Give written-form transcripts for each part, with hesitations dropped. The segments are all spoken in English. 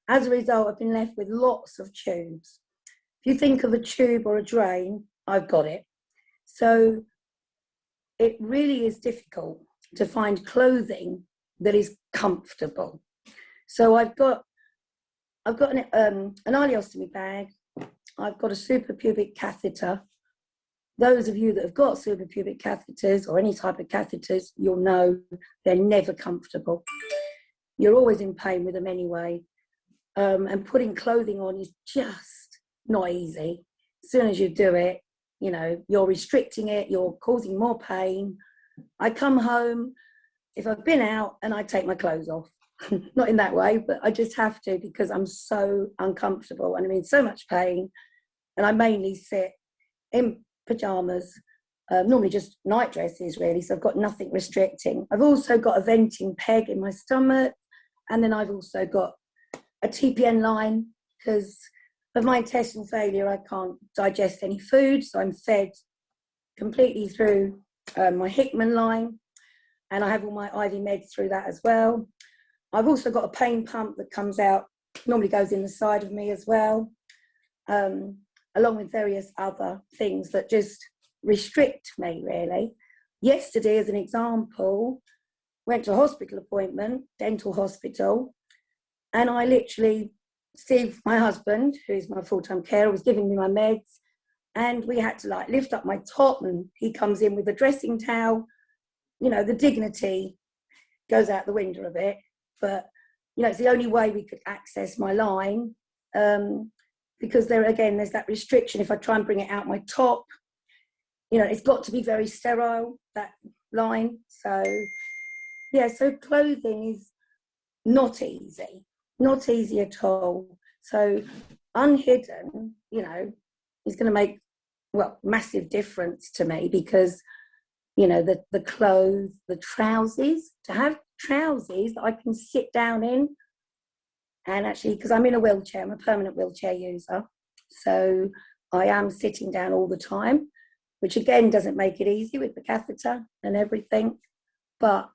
As a result, I've been left with lots of tubes. If you think of a tube or a drain, I've got it. So it really is difficult to find clothing that is comfortable. So I've got an ileostomy bag. I've got a suprapubic catheter. Those of you that have got suprapubic catheters or any type of catheters, you'll know they're never comfortable. You're always in pain with them anyway. And putting clothing on is just not easy. As soon as you do it, you know, you're restricting it, you're causing more pain. I come home, if I've been out, and I take my clothes off. Not in that way, but I just have to because I'm so uncomfortable and I'm in so much pain. And I mainly sit in pajamas, normally just night dresses really, so I've got nothing restricting. I've also got a venting peg in my stomach, and then I've also got a TPN line because of my intestinal failure. I can't digest any food, so I'm fed completely through my Hickman line, and I have all my IV meds through that as well. I've also got a pain pump that comes out, normally goes in the side of me as well, along with various other things that just restrict me really. Yesterday, as an example, went to a hospital appointment, dental hospital, and I literally, Steve, my husband, who's my full-time carer, was giving me my meds, and we had to like lift up my top, and he comes in with a dressing towel. You know, the dignity goes out the window a bit, but you know, it's the only way we could access my line, because there again, there's that restriction. If I try and bring it out my top, you know, it's got to be very sterile, that line. So yeah, so clothing is not easy at all. So Unhidden, you know, is going to make, well, massive difference to me because, you know, the clothes, the trousers, to have trousers that I can sit down in, and actually, because I'm in a wheelchair, I'm a permanent wheelchair user, so I am sitting down all the time, which again doesn't make it easy with the catheter and everything, but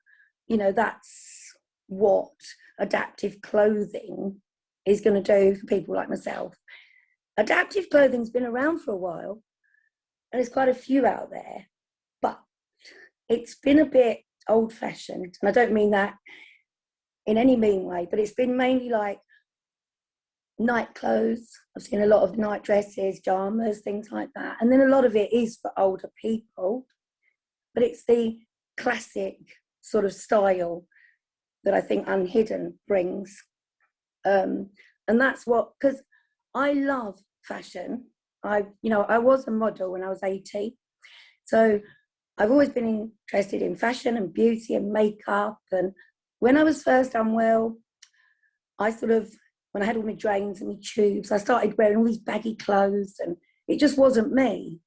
you know, that's what adaptive clothing is going to do for people like myself. Adaptive clothing's been around for a while, and there's quite a few out there, but it's been a bit old-fashioned, and I don't mean that in any mean way, but it's been mainly like night clothes. I've seen a lot of night dresses, pajamas, things like that, and then a lot of it is for older people, but it's the classic sort of style that I think Unhidden brings, and that's what, because I love fashion. I was a model when I was 18, so I've always been interested in fashion and beauty and makeup. And when I was first unwell, I sort of, when I had all my drains and my tubes, I started wearing all these baggy clothes, and it just wasn't me.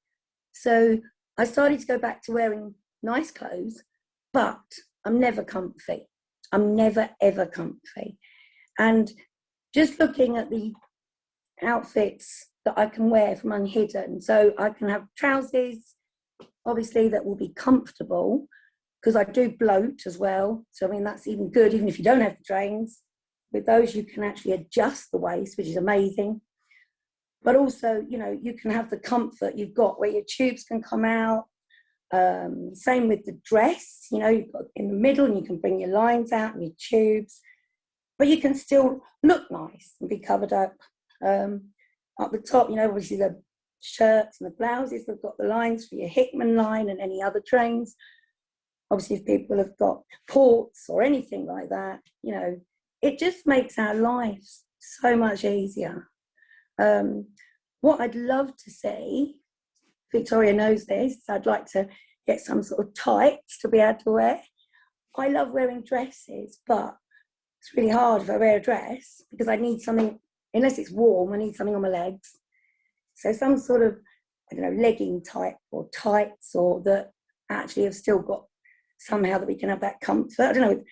So I started to go back to wearing nice clothes, but I'm never comfy. I'm never, ever comfy. And just looking at the outfits that I can wear from Unhidden, so I can have trousers, obviously, that will be comfortable, because I do bloat as well. So, I mean, that's even good, even if you don't have the drains. With those, you can actually adjust the waist, which is amazing. But also, you know, you can have the comfort you've got where your tubes can come out. Same with the dress, you know, you've got in the middle and you can bring your lines out and your tubes, but you can still look nice and be covered up. Up the top, you know, obviously the shirts and the blouses, they've got the lines for your Hickman line and any other trains. Obviously, if people have got ports or anything like that, you know, it just makes our lives so much easier. What I'd love to see, Victoria knows this, I'd like to get some sort of tights to be able to wear. I love wearing dresses, but it's really hard if I wear a dress because I need something, unless it's warm, I need something on my legs. So some sort of, I don't know, legging type or tights, or that actually have still got somehow that we can have that comfort. I don't know, with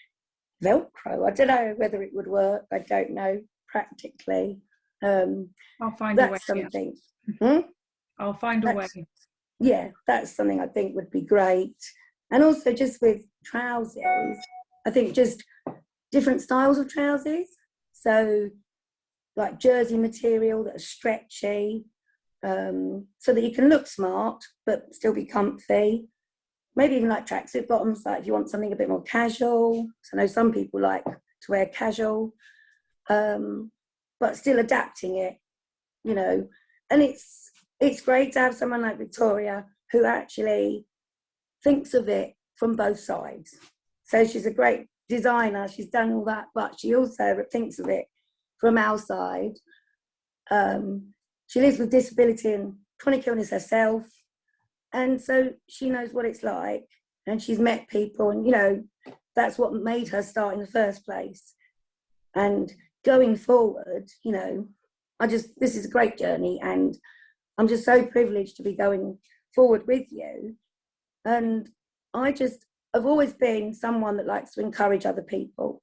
Velcro, I don't know whether it would work. I don't know practically. I'll find a way. That's something. I'll find a way. Yeah, that's something I think would be great. And also just with trousers, I think just different styles of trousers. So like jersey material that's stretchy, so that you can look smart but still be comfy. Maybe even like tracksuit bottoms, like if you want something a bit more casual. So I know some people like to wear casual, but still adapting it, you know. And it's great to have someone like Victoria who actually thinks of it from both sides. So she's a great designer, she's done all that, but she also thinks of it from our side. She lives with disability and chronic illness herself, and so she knows what it's like, and she's met people, and you know, that's what made her start in the first place. And going forward, you know, this is a great journey, and I'm just so privileged to be going forward with you. And I've always been someone that likes to encourage other people.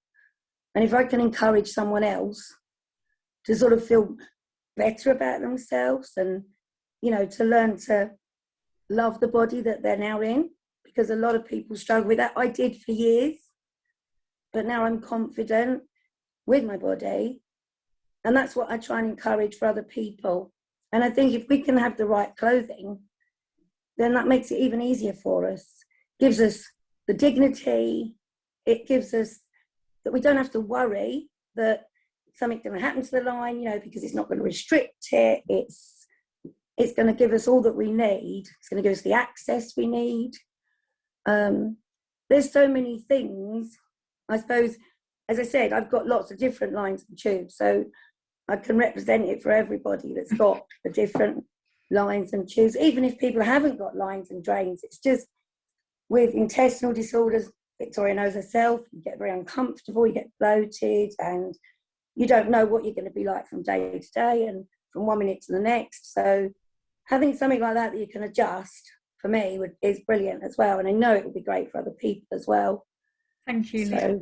And if I can encourage someone else to sort of feel better about themselves, and, you know, to learn to love the body that they're now in, because a lot of people struggle with that. I did for years, but now I'm confident with my body. And that's what I try and encourage for other people. And I think if we can have the right clothing, then that makes it even easier for us. Gives us the dignity. It gives us that we don't have to worry that something's going to happen to the line, you know, because it's not going to restrict it. It's going to give us all that we need. It's going to give us the access we need. There's so many things. I suppose, as I said, I've got lots of different lines and tubes, so I can represent it for everybody that's got the different lines and tubes. Even if people haven't got lines and drains, it's just with intestinal disorders, Victoria knows herself, you get very uncomfortable, you get bloated, and you don't know what you're going to be like from day to day and from 1 minute to the next. So having something like that you can adjust, for me, is brilliant as well. And I know it will be great for other people as well. Thank you, Leah.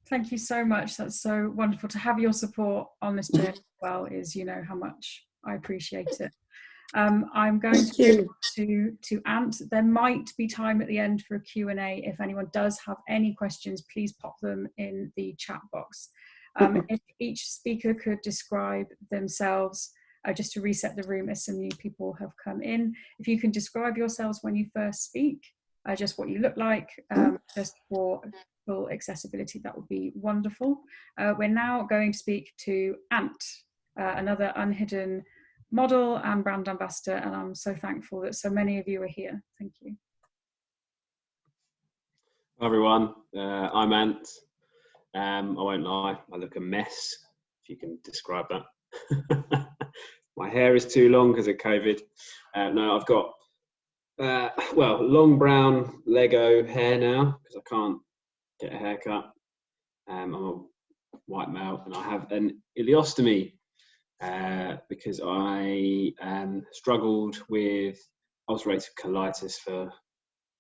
Thank you so much. That's so wonderful to have your support on this journey as well. Is, you know, how much I appreciate it. I'm going to go to Ant. There might be time at the end for a Q&A. If anyone does have any questions, please pop them in the chat box. If each speaker could describe themselves, just to reset the room as some new people have come in. If you can describe yourselves when you first speak, just what you look like, just for full accessibility, that would be wonderful. We're now going to speak to Ant, another Unhidden model and brand ambassador, and I'm so thankful that so many of you are here. Thank you. Hi everyone, I'm Ant. I won't lie, I look a mess, if you can describe that. My hair is too long because of COVID. No, I've got well, long brown Lego hair now because I can't get a haircut. I'm a white male and I have an ileostomy because I struggled with ulcerative colitis for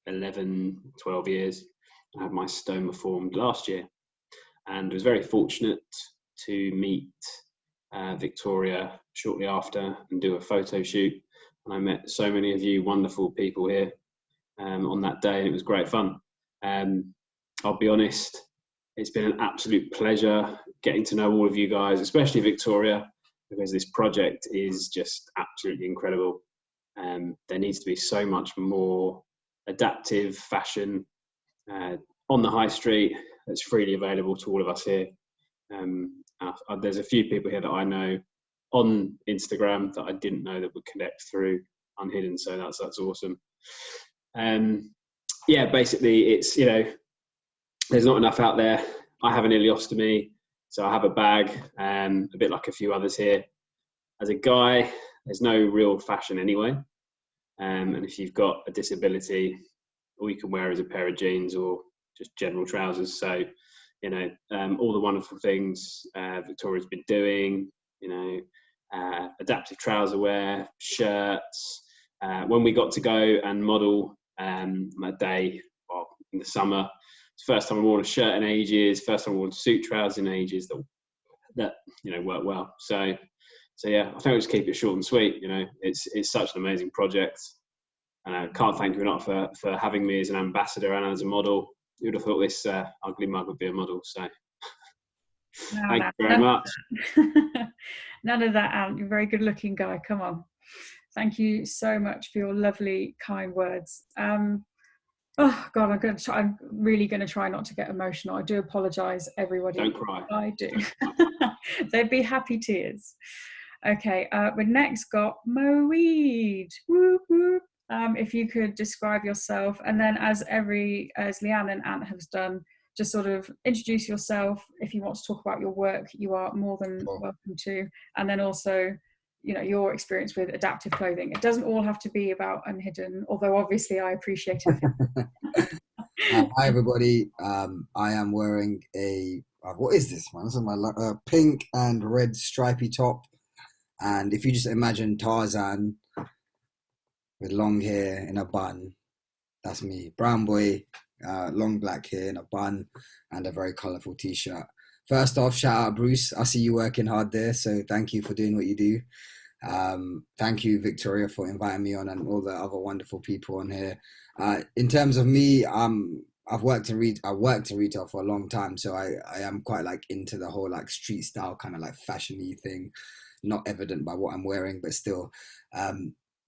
11, 12 years. I had my stoma formed last year and was very fortunate to meet Victoria shortly after and do a photo shoot. And I met so many of you wonderful people here on that day, and it was great fun. I'll be honest, it's been an absolute pleasure getting to know all of you guys, especially Victoria, because this project is just absolutely incredible. There needs to be so much more adaptive fashion on the high street that's freely available to all of us here. There's a few people here that I know on Instagram that I didn't know that would connect through Unhidden, so that's awesome. Yeah, basically it's, you know, there's not enough out there. I have an ileostomy, so I have a bag, a bit like a few others here. As a guy, there's no real fashion anyway, and if you've got a disability, all you can wear is a pair of jeans or just general trousers. So, you know, all the wonderful things Victoria's been doing, you know, adaptive trouser wear, shirts. When we got to go and model that day, well, in the summer, it's the first time I wore a shirt in ages, first time I wore suit trousers in ages that you know, worked well. So yeah, I think I'll just keep it short and sweet. You know, it's such an amazing project. And I can't thank you enough for having me as an ambassador and as a model. You would have thought this ugly mug would be a model. So Thank you very much. None of that, Ant. You're a very good looking guy. Come on. Thank you so much for your lovely, kind words. Oh God, I'm really going to try not to get emotional. I do apologise, everybody. Don't cry. I do. They'd be happy tears. Okay, we've next got Moeed. Whoop, whoop. If you could describe yourself, and then as Leanne and Ant have done, just sort of introduce yourself. If you want to talk about your work, you are more than welcome to. And then also, you know, your experience with adaptive clothing. It doesn't all have to be about Unhidden, although obviously I appreciate it. Hi everybody. I am wearing a what is this, man? This is my pink and red stripy top. And if you just imagine Tarzan with long hair in a bun, that's me. Brown boy, long black hair in a bun, and a very colourful t-shirt. First off, shout out Bruce. I see you working hard there, so thank you for doing what you do. Thank you, Victoria, for inviting me on, and all the other wonderful people on here. In terms of me, I've worked in retail for a long time, so I am quite like into the whole like street style kind of like fashion-y thing. Not evident by what I'm wearing, but still.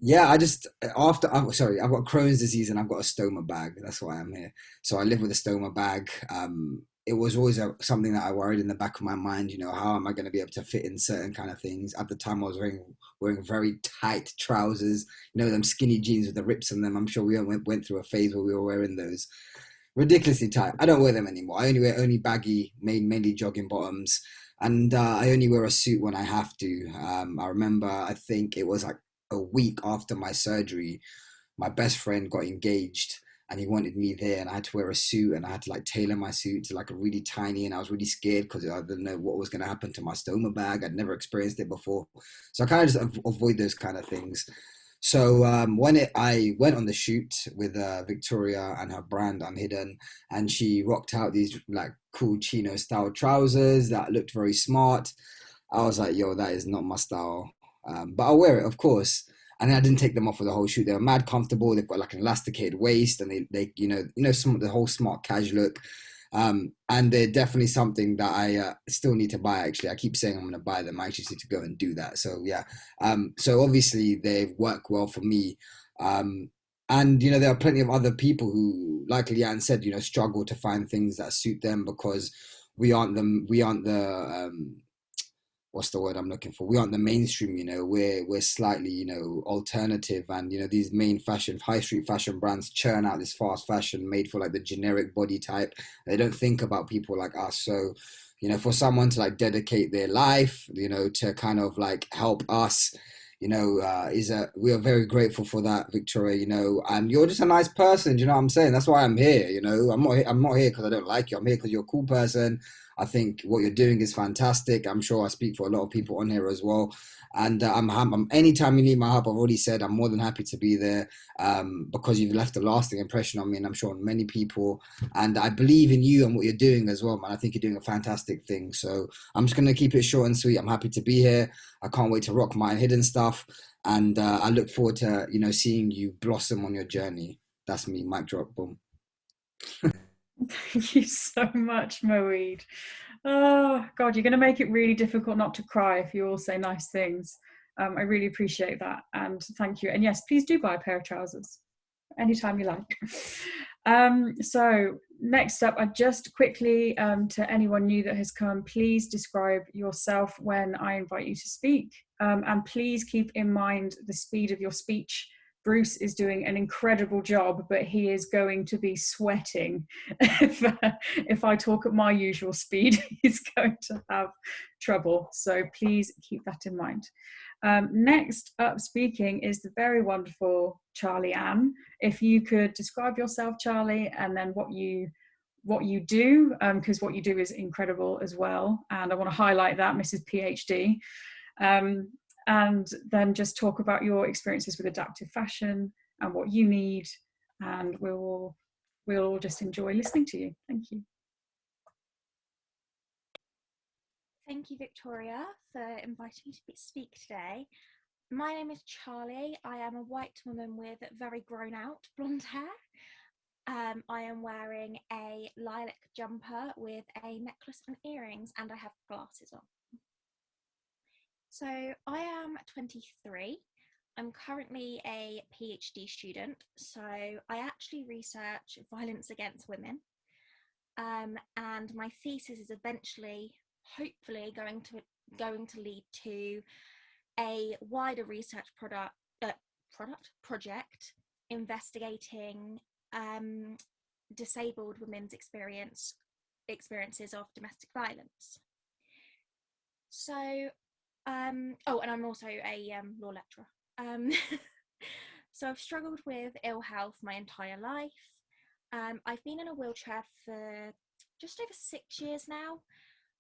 Yeah, I've got Crohn's disease and I've got a stoma bag. That's why I'm here. So I live with a stoma bag. It was always something that I worried in the back of my mind, you know, how am I going to be able to fit in certain kind of things? At the time, I was wearing very tight trousers, you know, them skinny jeans with the rips in them. I'm sure we went through a phase where we were wearing those. Ridiculously tight. I don't wear them anymore. I only wear baggy, mainly jogging bottoms. And I only wear a suit when I have to. I remember, I think it was like a week after my surgery, my best friend got engaged and he wanted me there, and I had to wear a suit, and I had to like tailor my suit to like a really tiny, and I was really scared because I didn't know what was going to happen to my stoma bag. I'd never experienced it before. So I kind of just avoid those kind of things. So I went on the shoot with Victoria and her brand Unhidden, and she rocked out these like cool chino style trousers that looked very smart. I was like, yo, that is not my style. But I'll wear it, of course. And I didn't take them off for the whole shoot. They were mad comfortable. They've got like an elasticated waist, and they some of the whole smart cash look. And they're definitely something that I still need to buy. Actually, I keep saying I'm going to buy them. I actually need to go and do that. So yeah. So obviously they work well for me. And you know, there are plenty of other people who, like Leanne said, you know, struggle to find things that suit them because we aren't the what's the word I'm looking for? We aren't the mainstream, you know, we're slightly, you know, alternative, and, you know, these high street fashion brands churn out this fast fashion made for like the generic body type. They don't think about people like us. So, you know, for someone to like dedicate their life, you know, to kind of like help us, you know, we are very grateful for that, Victoria, you know, and you're just a nice person. Do you know what I'm saying? That's why I'm here, you know. I'm not here because I don't like you. I'm here because you're a cool person. I think what you're doing is fantastic. I'm sure I speak for a lot of people on here as well. And I'm anytime you need my help, I've already said I'm more than happy to be there, because you've left a lasting impression on me, and I'm sure on many people. And I believe in you and what you're doing as well, man. I think you're doing a fantastic thing. So I'm just going to keep it short and sweet. I'm happy to be here. I can't wait to rock my Unhidden stuff. And I look forward to, you know, seeing you blossom on your journey. That's me. Mic drop. Boom. Thank you so much, Moeed. Oh God, you're going to make it really difficult not to cry if you all say nice things. I really appreciate that, and thank you. And yes, please do buy a pair of trousers anytime you like. So next up, I just quickly, to anyone new that has come, please describe yourself when I invite you to speak, and please keep in mind the speed of your speech. Bruce is doing an incredible job, but he is going to be sweating if I talk at my usual speed. He's going to have trouble, so please keep that in mind. Next up speaking is the very wonderful Charlie Ann. If you could describe yourself, Charlie, and then what you do, because what you do is incredible as well, and I want to highlight that, Mrs. PhD. And then just talk about your experiences with adaptive fashion and what you need, and we'll all just enjoy listening to you. Thank you. Thank you, Victoria, for inviting me to speak today. My name is Charlie. I am a white woman with very grown out blonde hair. I am wearing a lilac jumper with a necklace and earrings, and I have glasses on. So I am 23. I'm currently a PhD student, so I actually research violence against women. And my thesis is eventually, hopefully, going to lead to a wider research project investigating disabled women's experiences of domestic violence. So, and I'm also a law lecturer. So I've struggled with ill health my entire life. I've been in a wheelchair for just over 6 years now.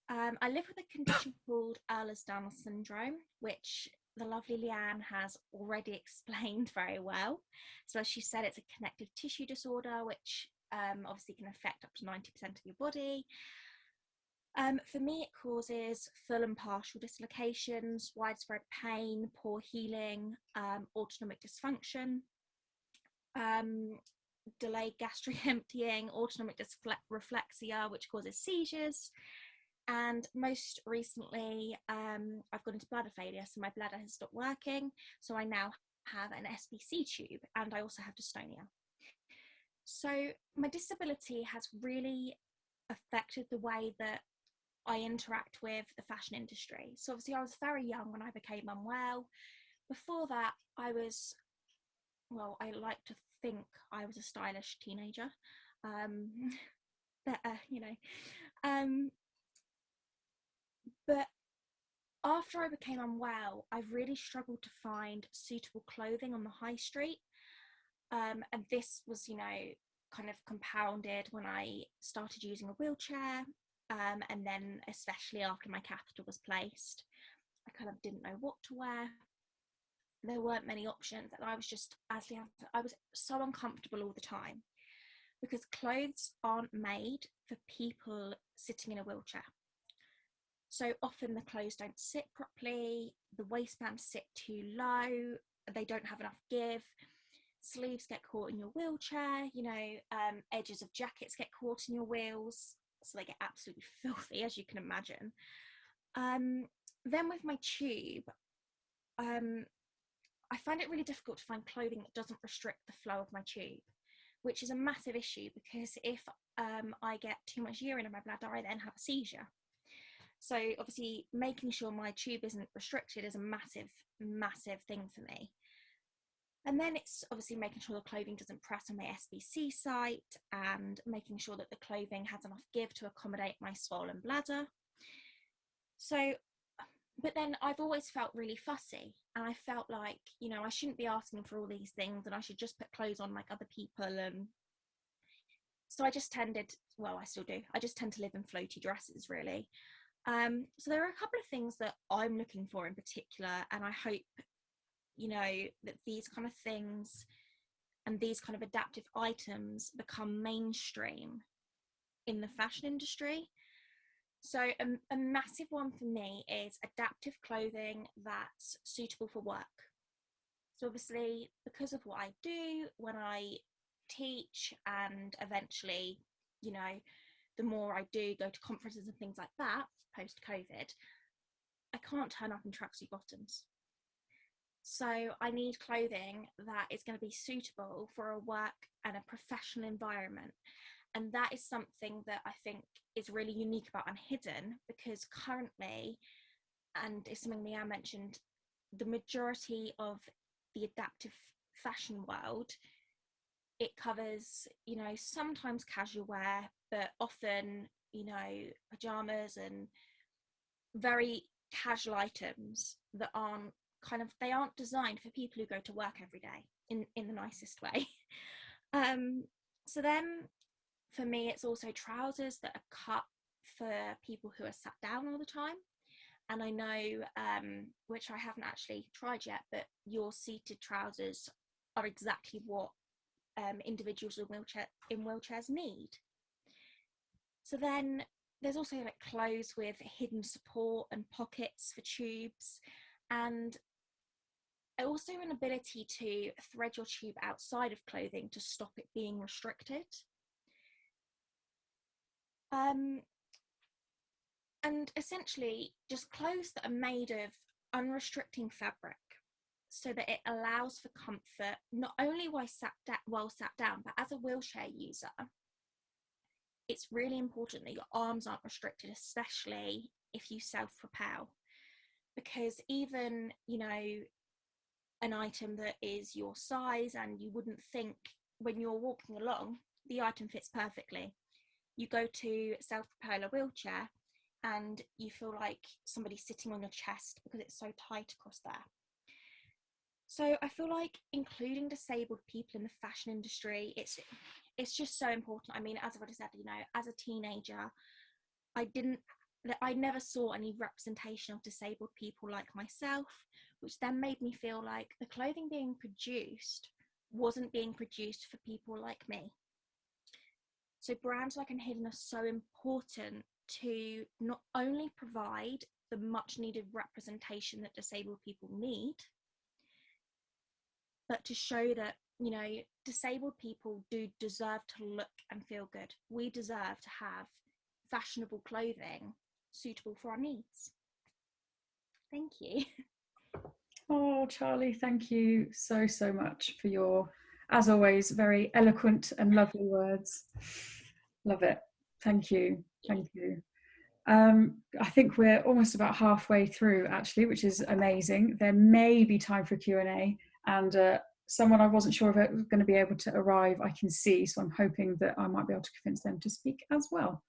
I live with a condition called Ehlers-Danlos syndrome, which the lovely Leanne has already explained very well. So as she said, it's a connective tissue disorder, which obviously can affect up to 90% of your body. For me, it causes full and partial dislocations, widespread pain, poor healing, autonomic dysfunction, delayed gastric emptying, autonomic reflexia, which causes seizures. And most recently, I've gone into bladder failure, so my bladder has stopped working. So I now have an SBC tube, and I also have dystonia. So my disability has really affected the way that I interact with the fashion industry. So obviously I was very young when I became unwell. Before that, I like to think I was a stylish teenager. But after I became unwell, I've really struggled to find suitable clothing on the high street. And this was, kind of compounded when I started using a wheelchair. And then especially after my catheter was placed, I kind of didn't know what to wear. There weren't many options, and I was so uncomfortable all the time because clothes aren't made for people sitting in a wheelchair. So often the clothes don't sit properly, the waistbands sit too low, they don't have enough give, sleeves get caught in your wheelchair, edges of jackets get caught in your wheels, so they get absolutely filthy, as you can imagine. Then with my tube, I find it really difficult to find clothing that doesn't restrict the flow of my tube, which is a massive issue because if I get too much urine in my bladder, I then have a seizure. So obviously making sure my tube isn't restricted is a massive, massive thing for me. And then it's obviously making sure the clothing doesn't press on my SBC site and making sure that the clothing has enough give to accommodate my swollen bladder. So, but then I've always felt really fussy, and I felt like, I shouldn't be asking for all these things and I should just put clothes on like other people. And so I just tended, I still do, I just tend to live in floaty dresses really. So there are a couple of things that I'm looking for in particular, and I hope, that these kind of things and these kind of adaptive items become mainstream in the fashion industry. So a massive one for me is adaptive clothing that's suitable for work. So obviously, because of what I do when I teach, and eventually, the more I do go to conferences and things like that, post-COVID, I can't turn up in tracksuit bottoms. So I need clothing that is going to be suitable for a work and a professional environment. And that is something that I think is really unique about Unhidden, because currently, and it's something Leanne mentioned, the majority of the adaptive fashion world, it covers, sometimes casual wear, but often, pajamas and very casual items that aren't designed for people who go to work every day in the nicest way. So then for me, it's also trousers that are cut for people who are sat down all the time. And I know, which I haven't actually tried yet, but your seated trousers are exactly what individuals in wheelchairs need. So then there's also like clothes with hidden support and pockets for tubes. And also an ability to thread your tube outside of clothing to stop it being restricted. And essentially just clothes that are made of unrestricting fabric, so that it allows for comfort, not only while sat down, but as a wheelchair user. It's really important that your arms aren't restricted, especially if you self-propel, because even, you know, an item that is your size and you wouldn't think when you're walking along, the item fits perfectly. You go to self-propel a wheelchair and you feel like somebody's sitting on your chest because it's so tight across there. So I feel like including disabled people in the fashion industry, it's just so important. I mean, as I've already said, you know, as a teenager, I never saw any representation of disabled people like myself, which then made me feel like the clothing being produced wasn't being produced for people like me. So brands like Unhidden are so important to not only provide the much needed representation that disabled people need, but to show that, you know, disabled people do deserve to look and feel good. We deserve to have fashionable clothing suitable for our needs. Thank you. Oh, Charlie, thank you so, so much for your, as always, very eloquent and lovely words. Love it. Thank you. Thank you. I think we're almost about halfway through, actually, which is amazing. There may be time for Q&A, and someone I wasn't sure if it was going to be able to arrive, I can see, so I'm hoping that I might be able to convince them to speak as well.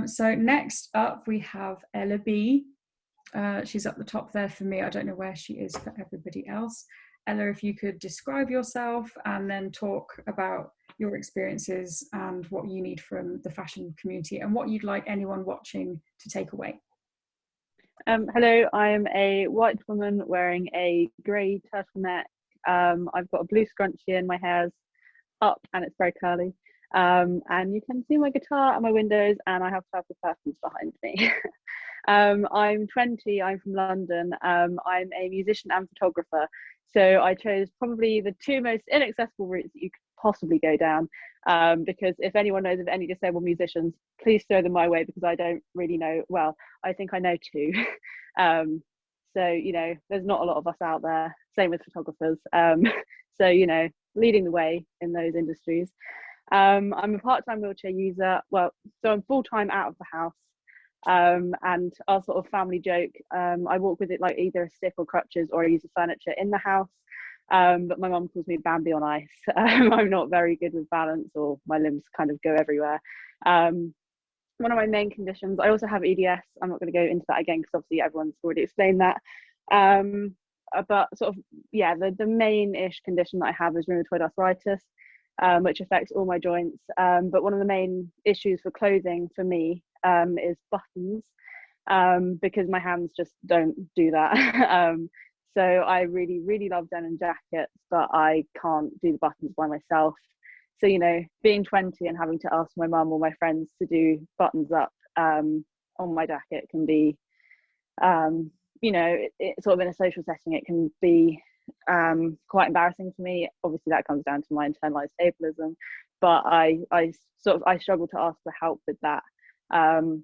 So next up, we have Ella B. She's up the top there for me. I don't know where she is for everybody else. Ella, if you could describe yourself and then talk about your experiences and what you need from the fashion community and what you'd like anyone watching to take away. Hello, I am a white woman wearing a grey turtleneck. I've got a blue scrunchie in, my hair's up and it's very curly. And you can see my guitar and my windows, and I have purple curtains behind me. I'm 20, I'm from London. I'm a musician and photographer. So I chose probably the two most inaccessible routes that you could possibly go down. Because if anyone knows of any disabled musicians, please throw them my way, because I don't really know. Well, I think I know two. So, you know, there's not a lot of us out there. Same with photographers. So, you know, leading the way in those industries. I'm a part-time wheelchair user. Well, so I'm full-time out of the house. And our sort of family joke, I walk with it like either a stick or crutches, or I use the furniture in the house. But my mum calls me Bambi on ice. I'm not very good with balance, or my limbs kind of go everywhere. One of my main conditions, I also have EDS. I'm not going to go into that again because obviously everyone's already explained that. But sort of, yeah, the main-ish condition that I have is rheumatoid arthritis, which affects all my joints. But one of the main issues for clothing for me is buttons, because my hands just don't do that. So I really, really love denim jackets, but I can't do the buttons by myself. So, you know, being 20 and having to ask my mum or my friends to do buttons up on my jacket can be, you know, it sort of in a social setting, it can be quite embarrassing for me. Obviously that comes down to my internalized ableism, but I struggle to ask for help with that. And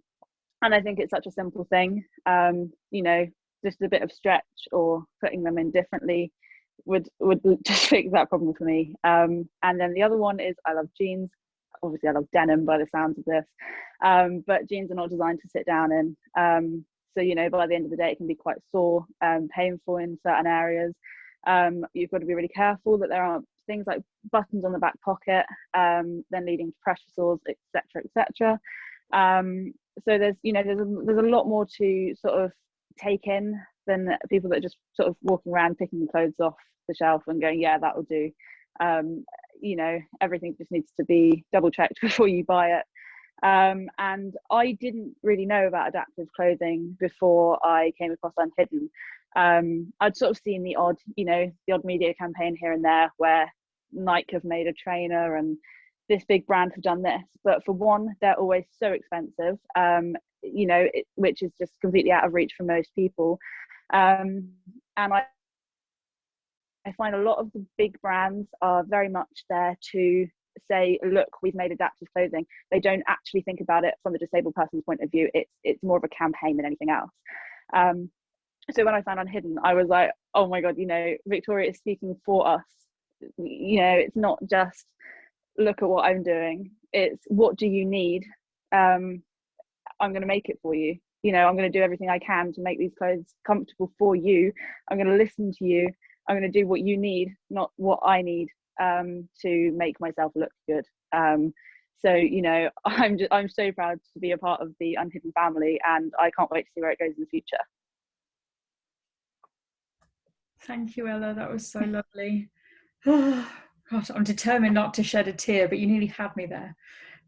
I think it's such a simple thing, you know, just a bit of stretch or putting them in differently would just fix that problem for me. And then the other one is I love jeans. Obviously I love denim by the sounds of this, but jeans are not designed to sit down in. So, you know, by the end of the day, it can be quite sore, painful in certain areas. You've got to be really careful that there aren't things like buttons on the back pocket, then leading to pressure sores, etc., etc. So there's, you know, there's a lot more to sort of take in than people that are just sort of walking around picking the clothes off the shelf and going, yeah, that will do. You know, everything just needs to be double checked before you buy it. And I didn't really know about adaptive clothing before I came across Unhidden. I'd sort of seen the odd media campaign here and there where Nike have made a trainer and this big brand have done this, but for one, they're always so expensive, you know, which is just completely out of reach for most people. And I I find a lot of the big brands are very much there to say, look, we've made adaptive clothing. They don't actually think about it from the disabled person's point of view. It's more of a campaign than anything else. So when I found Unhidden, I was like, oh my God, you know, Victoria is speaking for us. You know, it's not just look at what I'm doing. It's what do you need? I'm going to make it for you. You know, I'm going to do everything I can to make these clothes comfortable for you. I'm going to listen to you. I'm going to do what you need, not what I need, to make myself look good. So, you know, I'm so proud to be a part of the Unhidden family, and I can't wait to see where it goes in the future. Thank you, Ella. That was so lovely. Oh, gosh, I'm determined not to shed a tear, but you nearly had me there.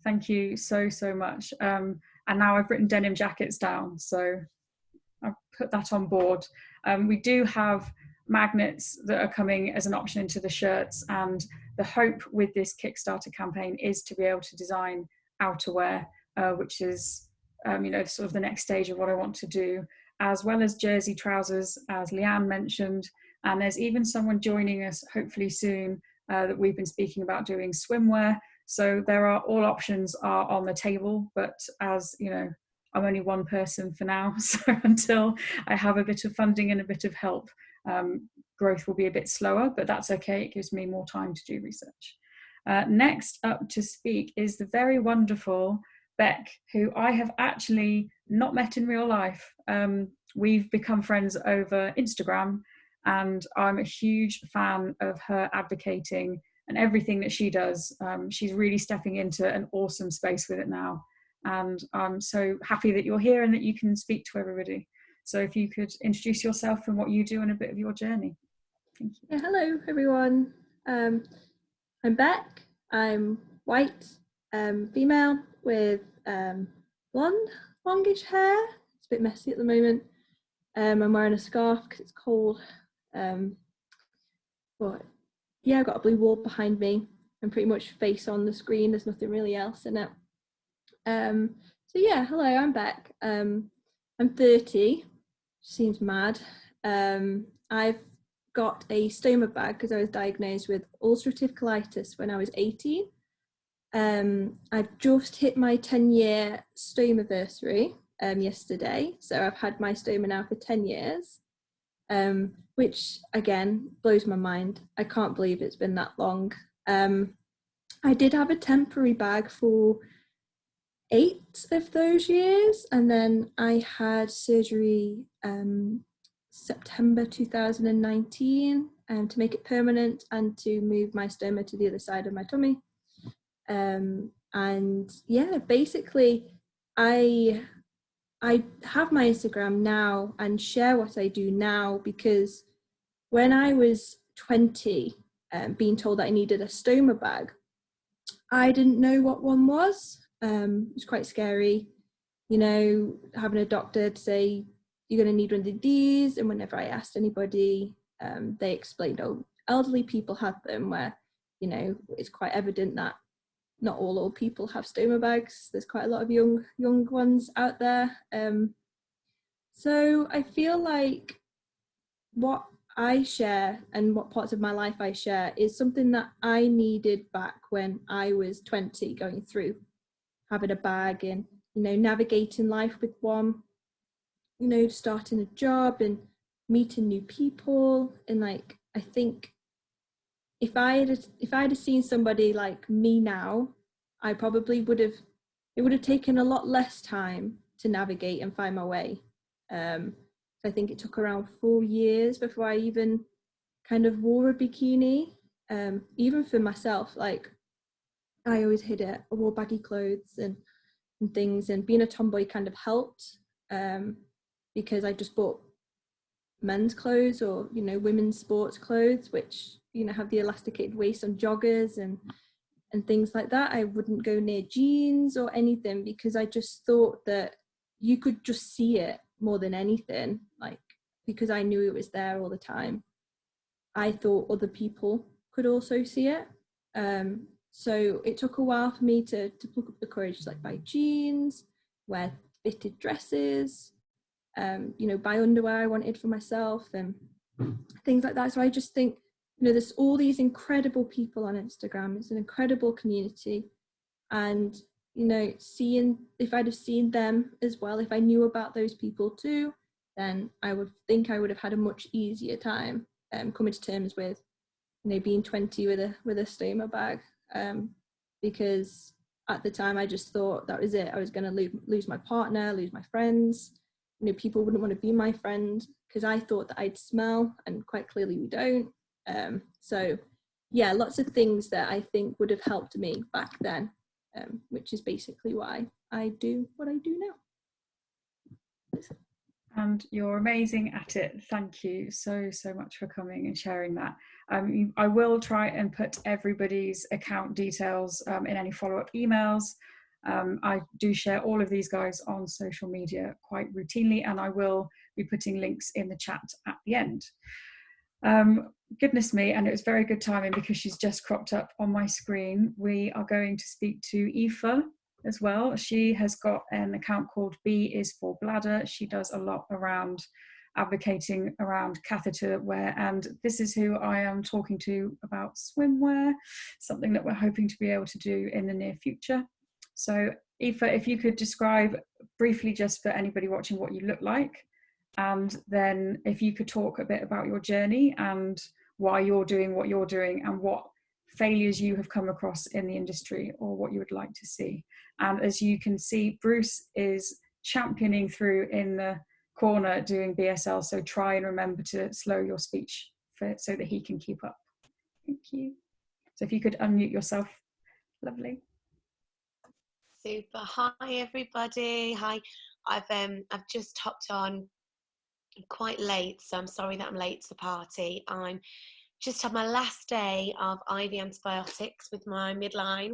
Thank you so, so much. And now I've written denim jackets down, so I've put that on board. We do have magnets that are coming as an option into the shirts, and the hope with this Kickstarter campaign is to be able to design outerwear, which is you know, sort of the next stage of what I want to do, as well as jersey trousers, as Leanne mentioned. And there's even someone joining us hopefully soon that we've been speaking about doing swimwear. So there are, all options are on the table, but as you know, I'm only one person for now, so until I have a bit of funding and a bit of help, growth will be a bit slower, but that's okay. It gives me more time to do research. Next up to speak is the very wonderful Beck, who I have actually not met in real life. We've become friends over Instagram, and I'm a huge fan of her advocating and everything that she does. She's really stepping into an awesome space with it now. And I'm so happy that you're here and that you can speak to everybody. So if you could introduce yourself and what you do and a bit of your journey. Thank you. Yeah, hello everyone. I'm Beck. I'm white, female with blonde, longish hair. It's a bit messy at the moment. I'm wearing a scarf because it's cold. But yeah, I've got a blue wall behind me. I'm pretty much face on the screen. There's nothing really else in it. So yeah, hello, I'm Beck. I'm 30, seems mad. I've got a stoma bag because I was diagnosed with ulcerative colitis when I was 18. I've just hit my 10-year stomaversary yesterday, so I've had my stoma now for 10 years, which again blows my mind. I can't believe it's been that long. I did have a temporary bag for 8 of those years, and then I had surgery September 2019 to make it permanent and to move my stoma to the other side of my tummy. And yeah, basically I have my Instagram now and share what I do now, because when I was 20, being told that I needed a stoma bag, I didn't know what one was. It was quite scary, you know, having a doctor to say you're going to need one of these. And whenever I asked anybody, they explained, oh, elderly people have them, where, you know, it's quite evident that not all old people have stoma bags. There's quite a lot of young ones out there. So I feel like what I share and what parts of my life I share is something that I needed back when I was 20, going through having a bag and, you know, navigating life with one, you know, starting a job and meeting new people. And like, I think if I had seen somebody like me now, I probably it would have taken a lot less time to navigate and find my way. I think it took around 4 years before I even kind of wore a bikini. Even for myself, like, I always hid it. I wore baggy clothes and things, and being a tomboy kind of helped, because I just bought men's clothes or, you know, women's sports clothes, which, you know, have the elasticated waist on joggers and things like that. I wouldn't go near jeans or anything, because I just thought that you could just see it more than anything, like, because I knew it was there all the time. I thought other people could also see it. So it took a while for me to pluck up the courage to like buy jeans, wear fitted dresses, you know, buy underwear I wanted for myself and things like that. So I just think you know, there's all these incredible people on Instagram. It's an incredible community. And, you know, if I'd have seen them as well, if I knew about those people too, then I would think I would have had a much easier time coming to terms with, you know, being 20 with a stoma bag. Because at the time I just thought that was it. I was going to lose my partner, lose my friends. You know, people wouldn't want to be my friend because I thought that I'd smell, and quite clearly we don't. So yeah, lots of things that I think would have helped me back then, which is basically why I do what I do now. And you're amazing at it. Thank you so much for coming and sharing that. I will try and put everybody's account details in any follow-up emails. I do share all of these guys on social media quite routinely, and I will be putting links in the chat at the end. Goodness me, and it was very good timing because she's just cropped up on my screen. We are going to speak to Aoife as well. She has got an account called B is for Bladder. She does a lot around advocating around catheter wear, and this is who I am talking to about swimwear, something that we're hoping to be able to do in the near future. So Aoife, if you could describe briefly, just for anybody watching, what you look like, and then if you could talk a bit about your journey and why you're doing what you're doing and what failures you have come across in the industry or what you would like to see. And as you can see, Bruce is championing through in the corner doing BSL, so try and remember to slow your speech so that he can keep up. Thank you. So if you could unmute yourself. Lovely. Super. Hi everybody. Hi. I've just hopped on quite late, so I'm sorry that I'm late to the party. I'm just had my last day of IV antibiotics with my midline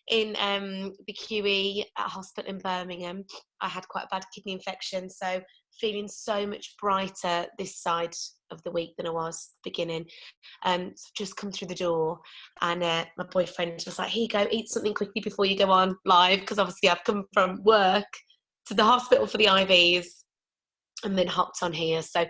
in the QE at hospital in Birmingham. I had quite a bad kidney infection, so feeling so much brighter this side of the week than I was at the beginning. So I've just come through the door, and my boyfriend was like, here you go, eat something quickly before you go on live, because obviously I've come from work to the hospital for the IVs and then hopped on here. So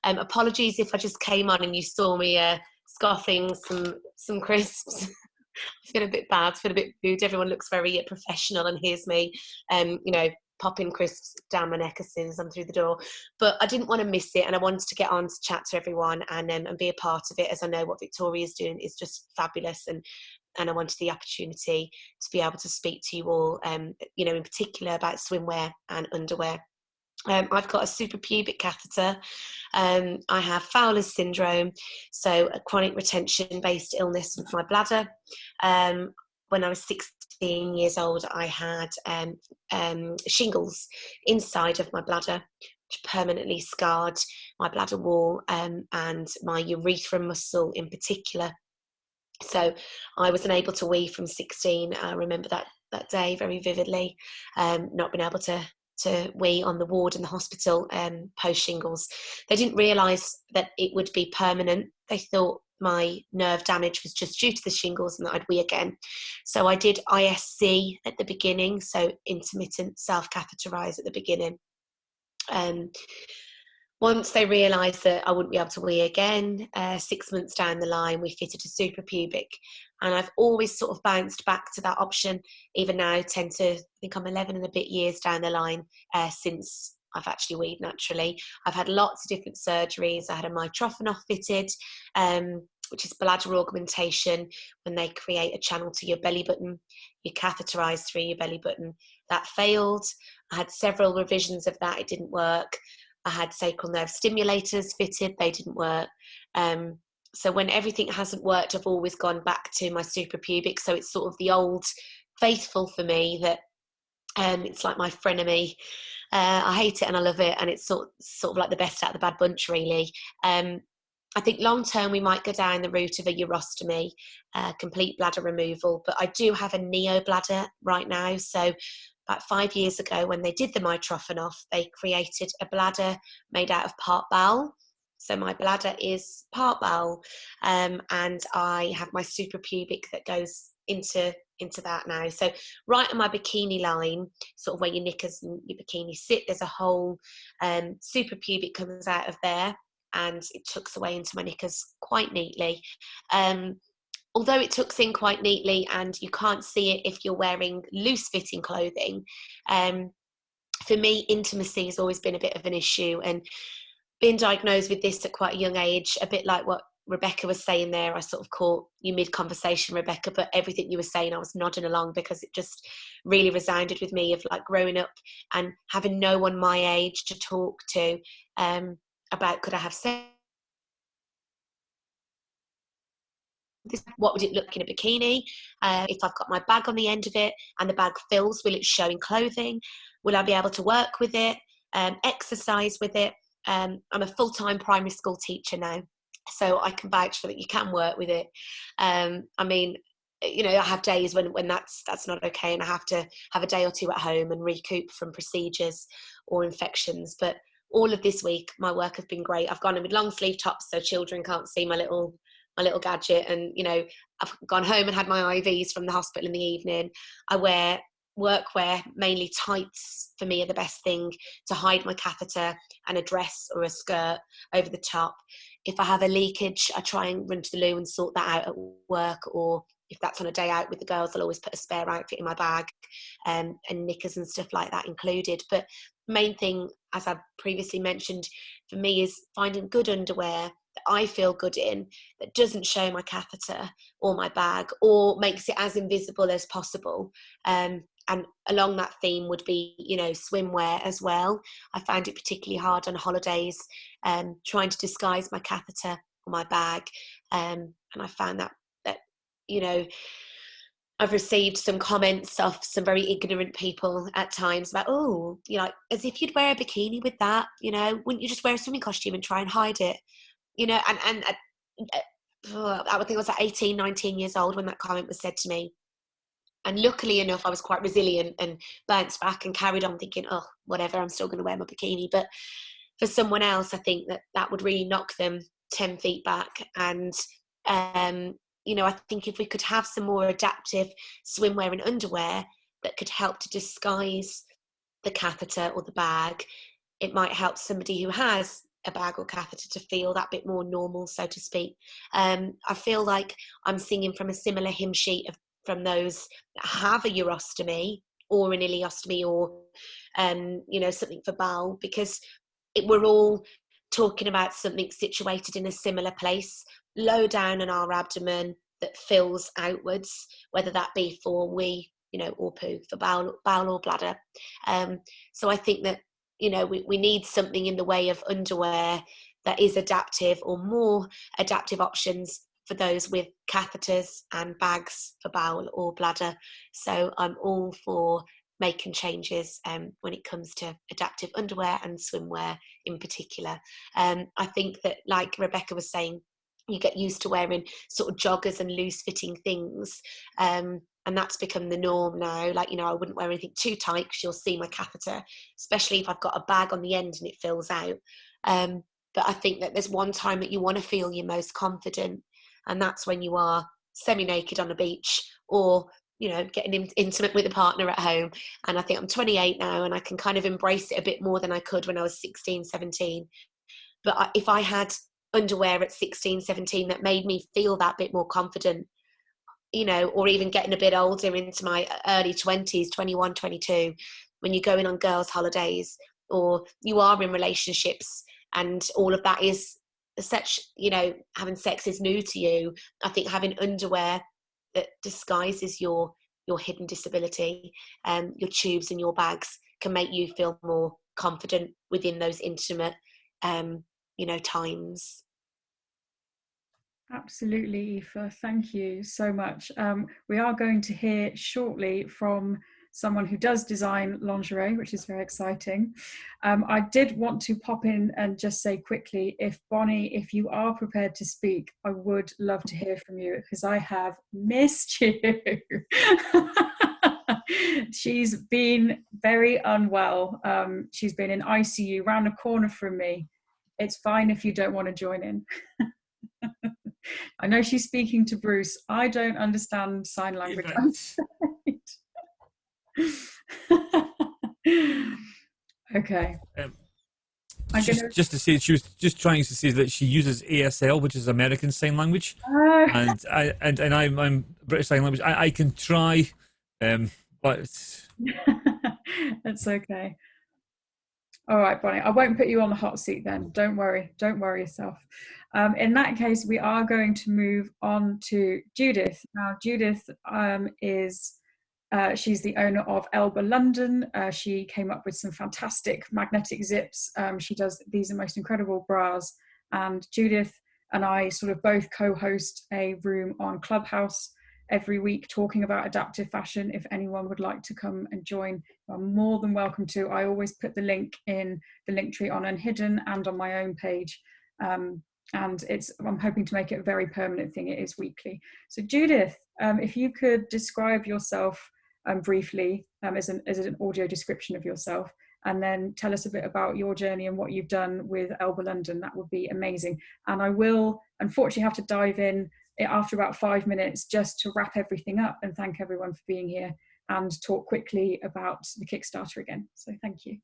apologies if I just came on and you saw me scoffing some crisps. I feel a bit bad, I feel a bit rude. Everyone looks very professional, and here's me, you know, popping crisps down my neck as soon as I'm through the door. But I didn't want to miss it, and I wanted to get on to chat to everyone and be a part of it, as I know what Victoria's doing is just fabulous, and I wanted the opportunity to be able to speak to you all, you know, in particular about swimwear and underwear. I've got a suprapubic catheter. I have Fowler's syndrome, so a chronic retention-based illness with my bladder. When I was 16 years old, I had shingles inside of my bladder, which permanently scarred my bladder wall and my urethra muscle in particular. So I was unable to wee from 16. I remember that day very vividly, not being able to wee on the ward in the hospital post shingles. They didn't realise that it would be permanent. They thought my nerve damage was just due to the shingles and that I'd wee again. So I did ISC at the beginning, so intermittent self-catheterise at the beginning. Once they realised that I wouldn't be able to wee again, 6 months down the line, we fitted a suprapubic. And I've always sort of bounced back to that option, even now, I think I'm 11 and a bit years down the line since I've actually weed naturally. I've had lots of different surgeries. I had a mitrophanol fitted, which is bladder augmentation, when they create a channel to your belly button. You catheterise through your belly button. That failed. I had several revisions of that. It didn't work. I had sacral nerve stimulators fitted. They didn't work. So when everything hasn't worked, I've always gone back to my suprapubic. So it's sort of the old faithful for me that it's like my frenemy. I hate it and I love it. And it's sort of like the best out of the bad bunch, really. I think long term we might go down the route of a urostomy, complete bladder removal. But I do have a neo bladder right now. So about 5 years ago, when they did the mitrophanol, they created a bladder made out of part bowel. So my bladder is part bowel, and I have my suprapubic that goes into that now. So right on my bikini line, sort of where your knickers and your bikini sit, there's a whole suprapubic comes out of there, and it tucks away into my knickers quite neatly. Although it tucks in quite neatly and you can't see it if you're wearing loose fitting clothing, for me, intimacy has always been a bit of an issue, and being diagnosed with this at quite a young age, a bit like what Rebecca was saying there, I sort of caught you mid-conversation, Rebecca, but everything you were saying, I was nodding along because it just really resounded with me of like growing up and having no one my age to talk to about could I have sex? What would it look in a bikini? If I've got my bag on the end of it and the bag fills, will it show in clothing? Will I be able to work with it, exercise with it? I'm a full-time primary school teacher now, so I can vouch for that you can work with it. I mean, you know, I have days when that's not okay, and I have to have a day or two at home and recoup from procedures or infections. But all of this week, my work has been great. I've gone in with long sleeve tops so children can't see my little gadget, and you know, I've gone home and had my IVs from the hospital in the evening. I wear workwear, mainly tights for me are the best thing to hide my catheter, and a dress or a skirt over the top. If I have a leakage, I try and run to the loo and sort that out at work, or if that's on a day out with the girls, I'll always put a spare outfit in my bag, and knickers and stuff like that included. But main thing, as I previously mentioned, for me is finding good underwear that I feel good in, that doesn't show my catheter or my bag, or makes it as invisible as possible. And along that theme would be, you know, swimwear as well. I found it particularly hard on holidays, trying to disguise my catheter or my bag. And I found that, you know, I've received some comments of some very ignorant people at times about, oh, you know, as if you'd wear a bikini with that, you know, wouldn't you just wear a swimming costume and try and hide it? You know, and I think I was like 18, 19 years old when that comment was said to me. And luckily enough, I was quite resilient and bounced back and carried on thinking, oh, whatever, I'm still going to wear my bikini. But for someone else, I think that would really knock them 10 feet back. And, you know, I think if we could have some more adaptive swimwear and underwear that could help to disguise the catheter or the bag, it might help somebody who has a bag or catheter to feel that bit more normal, so to speak. I feel like I'm singing from a similar hymn sheet from those that have a urostomy or an ileostomy, or you know, something for bowel, because we're all talking about something situated in a similar place, low down in our abdomen, that fills outwards, whether that be for wee, you know, or poo, for bowel or bladder. So I think that, you know, we need something in the way of underwear that is adaptive, or more adaptive options for those with catheters and bags for bowel or bladder. So I'm all for making changes when it comes to adaptive underwear and swimwear in particular. I think that, like Rebecca was saying, you get used to wearing sort of joggers and loose fitting things, and that's become the norm now. Like, you know, I wouldn't wear anything too tight because you'll see my catheter, especially if I've got a bag on the end and it fills out. But I think that there's one time that you want to feel your most confident, and that's when you are semi-naked on a beach, or, you know, getting intimate with a partner at home. And I think I'm 28 now, and I can kind of embrace it a bit more than I could when I was 16, 17. But if I had underwear at 16, 17 that made me feel that bit more confident, you know, or even getting a bit older into my early 20s, 21, 22, when you're going on girls' holidays, or you are in relationships and all of that is such, you know, having sex is new to you. I think having underwear that disguises your hidden disability, your tubes and your bags, can make you feel more confident within those intimate, you know, times. Absolutely, Aoife. Thank you so much. We are going to hear shortly from someone who does design lingerie, which is very exciting. I did want to pop in and just say quickly, if Bonnie, if you are prepared to speak, I would love to hear from you, because I have missed you. She's been very unwell. She's been in ICU round the corner from me. It's fine if you don't want to join in. I know she's speaking to Bruce. I don't understand sign language. Okay. just to say, she was just trying to say that she uses ASL, which is American Sign Language, and I'm British Sign Language. I can try, but that's okay. All right, Bonnie, I won't put you on the hot seat then. Don't worry yourself. In that case, we are going to move on to Judith. Now, Judith she's the owner of Elba London. She came up with some fantastic magnetic zips. She does these most incredible bras. And Judith and I sort of both co-host a room on Clubhouse every week talking about adaptive fashion. If anyone would like to come and join, you're more than welcome to. I always put the link in the link tree on Unhidden and on my own page. And I'm hoping to make it a very permanent thing. It is weekly. So Judith, if you could describe yourself briefly as an audio description of yourself, and then tell us a bit about your journey and what you've done with Elba London, that would be amazing. And I will unfortunately have to dive in after about 5 minutes just to wrap everything up and thank everyone for being here and talk quickly about the Kickstarter again. So thank you.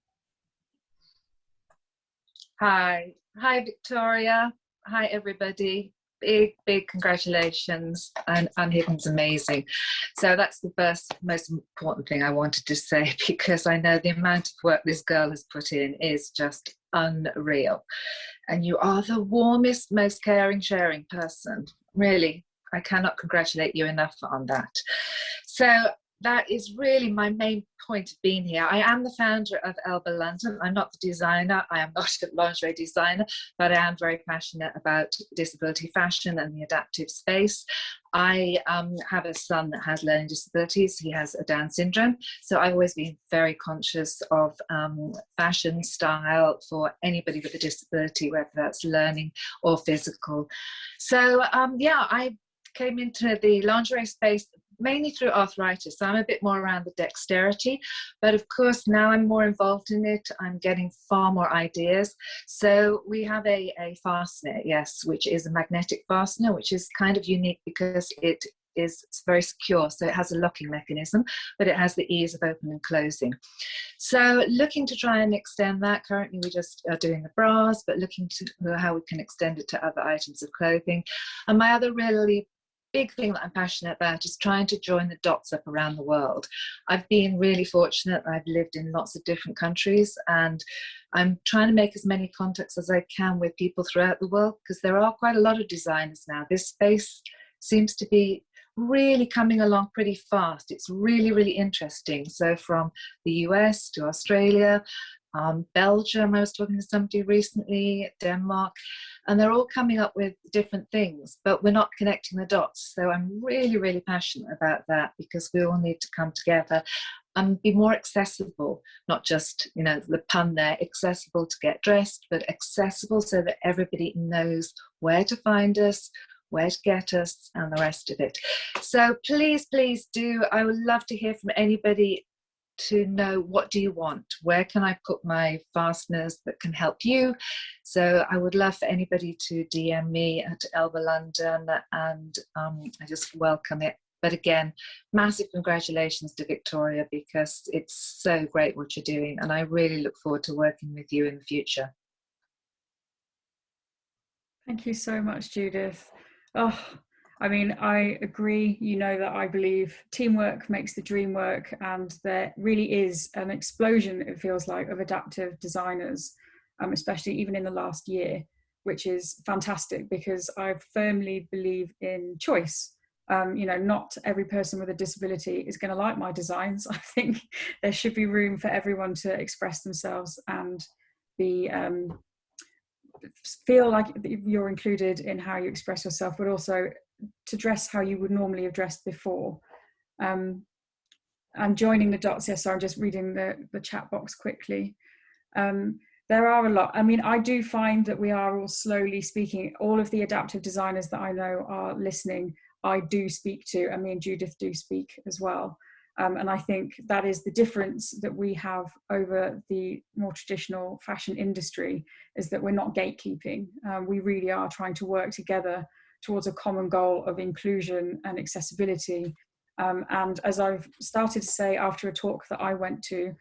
Hi Victoria. Hi everybody. Big congratulations, and Unhidden's amazing. So that's the first most important thing I wanted to say, because I know the amount of work this girl has put in is just unreal. And you are the warmest, most caring, sharing person. Really, I cannot congratulate you enough on that. So that is really my main point of being here. I am the founder of Elba London. I'm not the designer. I am not a lingerie designer, but I am very passionate about disability fashion and the adaptive space. I have a son that has learning disabilities. He has a Down syndrome. So I've always been very conscious of fashion style for anybody with a disability, whether that's learning or physical. So yeah, I came into the lingerie space mainly through arthritis. So I'm a bit more around the dexterity, but of course now I'm more involved in it. I'm getting far more ideas. So we have a fastener, yes, which is a magnetic fastener, which is kind of unique because it's very secure. So it has a locking mechanism, but it has the ease of opening and closing. So looking to try and extend that. Currently we just are doing the bras, but looking to how we can extend it to other items of clothing. And my other really big thing that I'm passionate about is trying to join the dots up around the world. I've been really fortunate. I've lived in lots of different countries, and I'm trying to make as many contacts as I can with people throughout the world, because there are quite a lot of designers now. This space seems to be really coming along pretty fast. It's really interesting. So from the US to Australia, Belgium, I was talking to somebody recently, Denmark, and they're all coming up with different things, but we're not connecting the dots. So I'm really passionate about that, because we all need to come together and be more accessible, not just, you know, the pun there, accessible to get dressed, but accessible so that everybody knows where to find us, where to get us, and the rest of it. So please do, I would love to hear from anybody to know, what do you want? Where can I put my fasteners that can help you? So I would love for anybody to DM me at Elba London, and I just welcome it. But again, massive congratulations to Victoria, because it's so great what you're doing, and I really look forward to working with you in the future. Thank you so much, Judith. Oh, I mean, I agree. You know that I believe teamwork makes the dream work, and there really is an explosion, it feels like, of adaptive designers, especially even in the last year, which is fantastic, because I firmly believe in choice. You know, not every person with a disability is going to like my designs. I think there should be room for everyone to express themselves and be feel like you're included in how you express yourself, but also to dress how you would normally have dressed before. And joining the dots, yes, so I'm just reading the chat box quickly. There are a lot. I mean, I do find that we are all slowly speaking. All of the adaptive designers that I know are listening. I do speak to, and me and Judith do speak as well. And I think that is the difference that we have over the more traditional fashion industry, is that we're not gatekeeping. We really are trying to work together towards a common goal of inclusion and accessibility. And as I've started to say after a talk that I went to,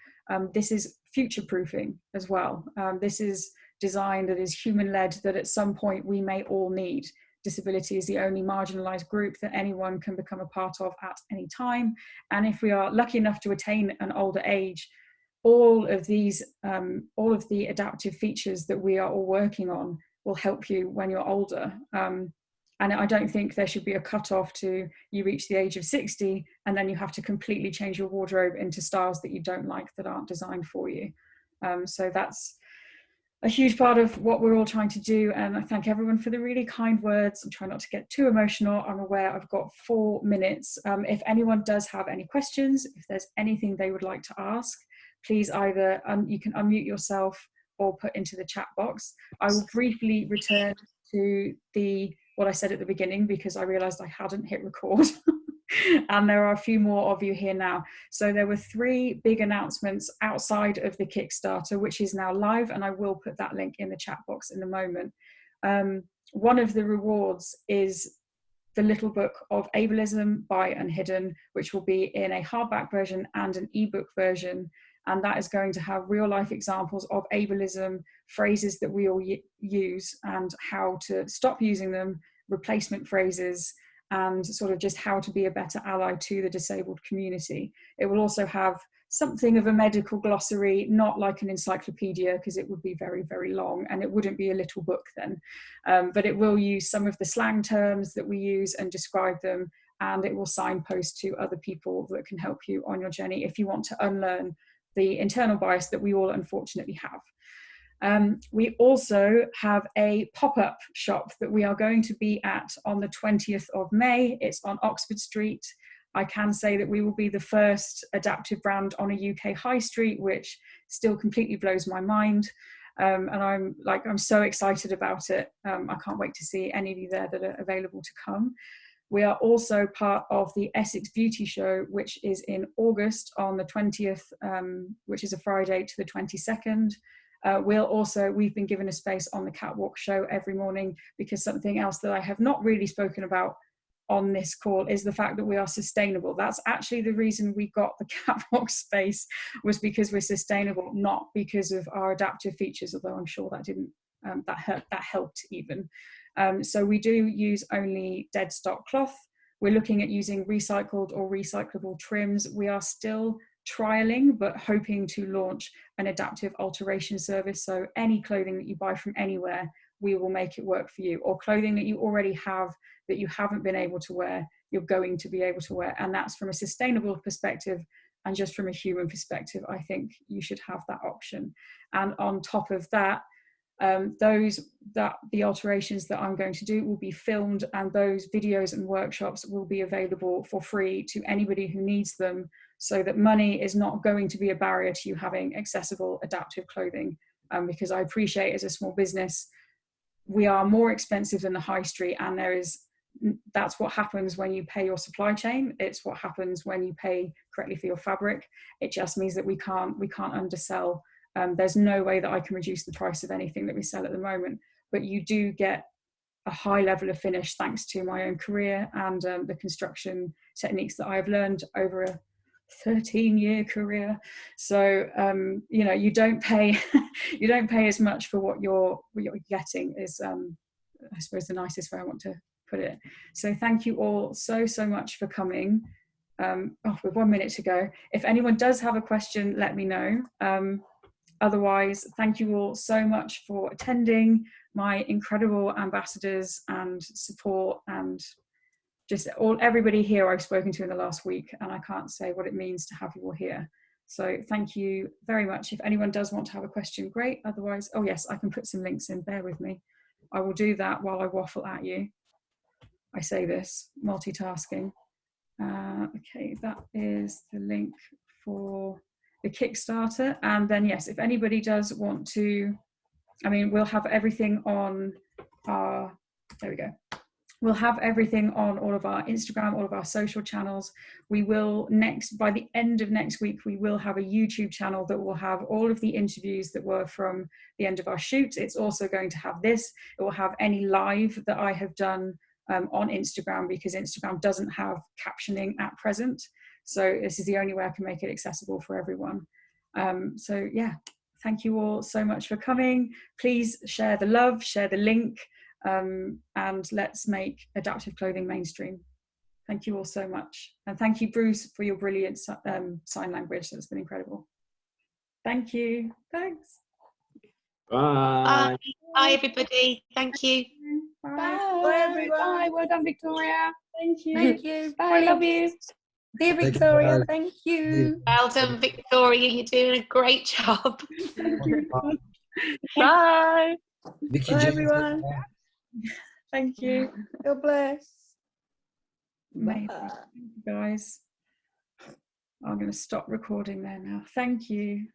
this is future-proofing as well. This is design that is human-led, that at some point we may all need. Disability is the only marginalised group that anyone can become a part of at any time. And if we are lucky enough to attain an older age, all of the adaptive features that we are all working on will help you when you're older. And I don't think there should be a cutoff to you reach the age of 60 and then you have to completely change your wardrobe into styles that you don't like, that aren't designed for you. So that's a huge part of what we're all trying to do. And I thank everyone for the really kind words, and try not to get too emotional. I'm aware I've got 4 minutes. If anyone does have any questions, if there's anything they would like to ask, please either you can unmute yourself or put into the chat box. I will briefly return to what I said at the beginning, because I realized I hadn't hit record. And there are a few more of you here now. So there were 3 big announcements outside of the Kickstarter, which is now live, and I will put that link in the chat box in a moment. One of the rewards is the little book of ableism by Unhidden, which will be in a hardback version and an ebook version. And that is going to have real life examples of ableism, phrases that we all use and how to stop using them, replacement phrases, and sort of just how to be a better ally to the disabled community. It will also have something of a medical glossary, not like an encyclopedia, because it would be very, very long, and it wouldn't be a little book then. But it will use some of the slang terms that we use and describe them, and it will signpost to other people that can help you on your journey if you want to unlearn the internal bias that we all unfortunately have. We also have a pop-up shop that we are going to be at on the 20th of May. It's on Oxford Street. I can say that we will be the first adaptive brand on a UK high street, which still completely blows my mind. And I'm so excited about it. I can't wait to see any of you there that are available to come. We are also part of the Essex Beauty Show, which is in August on the 20th, which is a Friday, to the 22nd. We've been given a space on the catwalk show every morning, because something else that I have not really spoken about on this call is the fact that we are sustainable. That's actually the reason we got the catwalk space, was because we're sustainable, not because of our adaptive features, although I'm sure that didn't, that helped even. So we do use only dead stock cloth. We're looking at using recycled or recyclable trims. We are still trialing, but hoping to launch an adaptive alteration service. So any clothing that you buy from anywhere, we will make it work for you, or clothing that you already have that you haven't been able to wear, you're going to be able to wear. And that's from a sustainable perspective, and just from a human perspective, I think you should have that option. And on top of that, the alterations that I'm going to do will be filmed, and those videos and workshops will be available for free to anybody who needs them, so that money is not going to be a barrier to you having accessible adaptive clothing. Because I appreciate, as a small business, we are more expensive than the high street, and that's what happens when you pay your supply chain. It's what happens when you pay correctly for your fabric. It just means that we can't undersell. There's no way that I can reduce the price of anything that we sell at the moment, but you do get a high level of finish thanks to my own career and the construction techniques that I've learned over a 13-year career. So you don't pay as much for what you're getting, is I suppose the nicest way I want to put it. So thank you all so much for coming. With 1 minute to go, if anyone does have a question, let me know. Otherwise, thank you all so much for attending, my incredible ambassadors and support, and just everybody here I've spoken to in the last week, and I can't say what it means to have you all here. So thank you very much. If anyone does want to have a question, great. Otherwise, oh yes, I can put some links in, bear with me. I will do that while I waffle at you. I say this, multitasking. Okay, that is the link for the Kickstarter. And then yes, if anybody does want to, we'll have everything on our, there we go. We'll have everything on all of our Instagram, all of our social channels. We will by the end of next week, we will have a YouTube channel that will have all of the interviews that were from the end of our shoot. It's also going to have this. It will have any live that I have done on Instagram, because Instagram doesn't have captioning at present. So this is the only way I can make it accessible for everyone. So yeah, Thank you all so much for coming. Please share the love, share the link, and let's make adaptive clothing mainstream. Thank you all so much. And thank you, Bruce, for your brilliant sign language. That's been incredible. Thank you. Thanks. Bye. Bye, everybody. Thank you. Bye. Bye, everyone. Bye. Well done, Victoria. Thank you. Thank you. Bye. Bye. Love you. Dear Victoria, thank you. Well done, Victoria. You're doing a great job. Bye. Vicky Bye, G. everyone. Thank you. God bless. Amazing. Bye. Thank you, guys. I'm going to stop recording there now. Thank you.